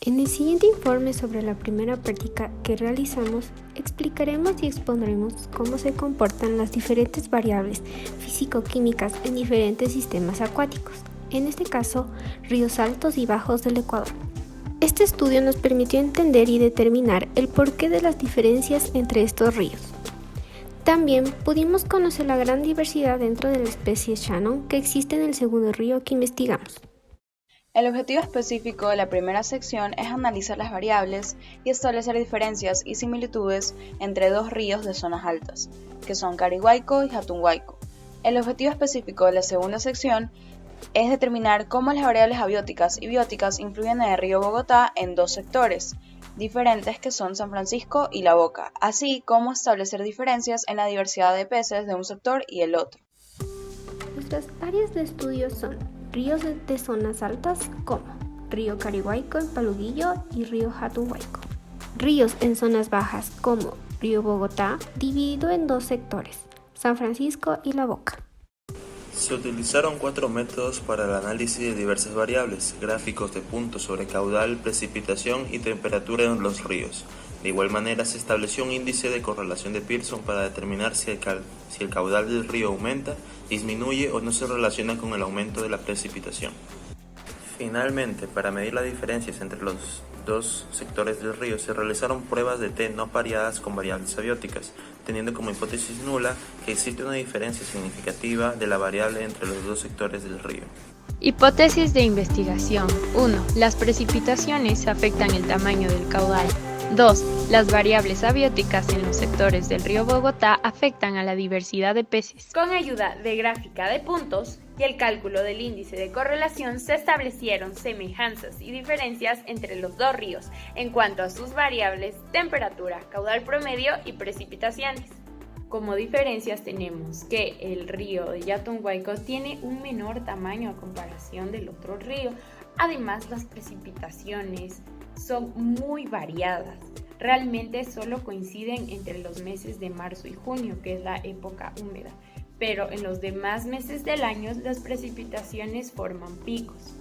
En el siguiente informe sobre la primera práctica que realizamos, explicaremos y expondremos cómo se comportan las diferentes variables físico-químicas en diferentes sistemas acuáticos, en este caso, ríos altos y bajos del Ecuador. Este estudio nos permitió entender y determinar el porqué de las diferencias entre estos ríos. También pudimos conocer la gran diversidad dentro de la especie Shannon que existe en el segundo río que investigamos. El objetivo específico de la primera sección es analizar las variables y establecer diferencias y similitudes entre dos ríos de zonas altas, que son Carihuayco y Jatunhuayco. El objetivo específico de la segunda sección es determinar cómo las variables abióticas y bióticas influyen en el río Bogotá en dos sectores diferentes que son San Francisco y La Boca, así como establecer diferencias en la diversidad de peces de un sector y el otro. Nuestras áreas de estudio son ríos de zonas altas como río Carihuayco en Paluguillo y río Jatunhuayco. Ríos en zonas bajas como río Bogotá, dividido en dos sectores, San Francisco y La Boca. Se utilizaron 4 métodos para el análisis de diversas variables, gráficos de puntos sobre caudal, precipitación y temperatura en los ríos. De igual manera, se estableció un índice de correlación de Pearson para determinar si el caudal del río aumenta, disminuye o no se relaciona con el aumento de la precipitación. Finalmente, para medir las diferencias entre los dos sectores del río, se realizaron pruebas de T no pareadas con variables abióticas, teniendo como hipótesis nula que existe una diferencia significativa de la variable entre los dos sectores del río. Hipótesis de investigación. 1. Las precipitaciones afectan el tamaño del caudal. 2. Las variables abióticas en los sectores del río Bogotá afectan a la diversidad de peces. Con ayuda de gráfica de puntos y el cálculo del índice de correlación se establecieron semejanzas y diferencias entre los dos ríos en cuanto a sus variables, temperatura, caudal promedio y precipitaciones. Como diferencias tenemos que el río de Jatunhuayco tiene un menor tamaño a comparación del otro río. Además, las precipitaciones son muy variadas. Realmente solo coinciden entre los meses de marzo y junio, que es la época húmeda, pero en los demás meses del año las precipitaciones forman picos.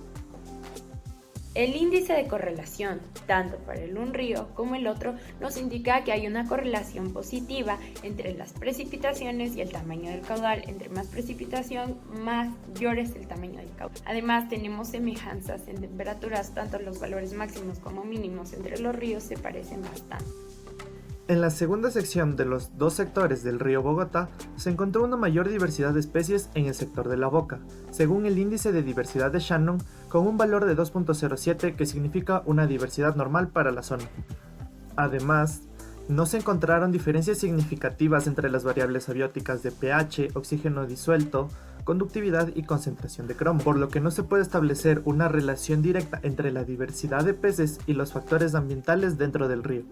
El índice de correlación, tanto para un río como el otro, nos indica que hay una correlación positiva entre las precipitaciones y el tamaño del caudal. Entre más precipitación, mayor es el tamaño del caudal. Además, tenemos semejanzas en temperaturas, tanto los valores máximos como mínimos entre los ríos se parecen bastante. En la segunda sección de los dos sectores del río Bogotá, se encontró una mayor diversidad de especies en el sector de La Boca, según el índice de diversidad de Shannon, con un valor de 2.07 que significa una diversidad normal para la zona. Además, no se encontraron diferencias significativas entre las variables abióticas de pH, oxígeno disuelto, conductividad y concentración de cromo, por lo que no se puede establecer una relación directa entre la diversidad de peces y los factores ambientales dentro del río.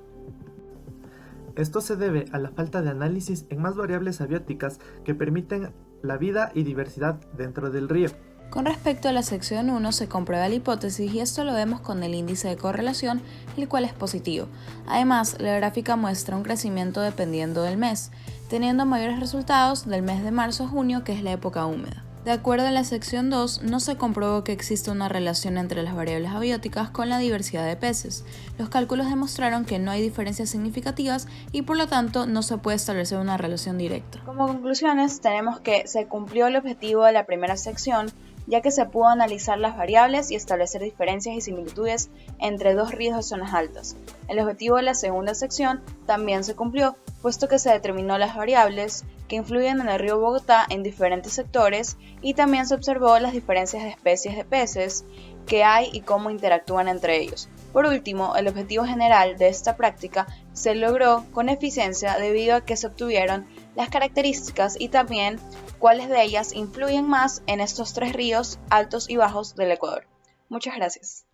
Esto se debe a la falta de análisis en más variables abióticas que permiten la vida y diversidad dentro del río. Con respecto a la sección 1 se comprueba la hipótesis y esto lo vemos con el índice de correlación, el cual es positivo. Además, la gráfica muestra un crecimiento dependiendo del mes, teniendo mayores resultados del mes de marzo a junio, que es la época húmeda. De acuerdo a la sección 2, no se comprobó que existe una relación entre las variables abióticas con la diversidad de peces. Los cálculos demostraron que no hay diferencias significativas y por lo tanto no se puede establecer una relación directa. Como conclusiones, tenemos que se cumplió el objetivo de la primera sección, ya que se pudo analizar las variables y establecer diferencias y similitudes entre dos ríos de zonas altas. El objetivo de la segunda sección también se cumplió, puesto que se determinó las variables que influyen en el río Bogotá en diferentes sectores y también se observó las diferencias de especies de peces que hay y cómo interactúan entre ellos. Por último, el objetivo general de esta práctica se logró con eficiencia debido a que se obtuvieron las características y también cuáles de ellas influyen más en estos tres ríos altos y bajos del Ecuador. Muchas gracias.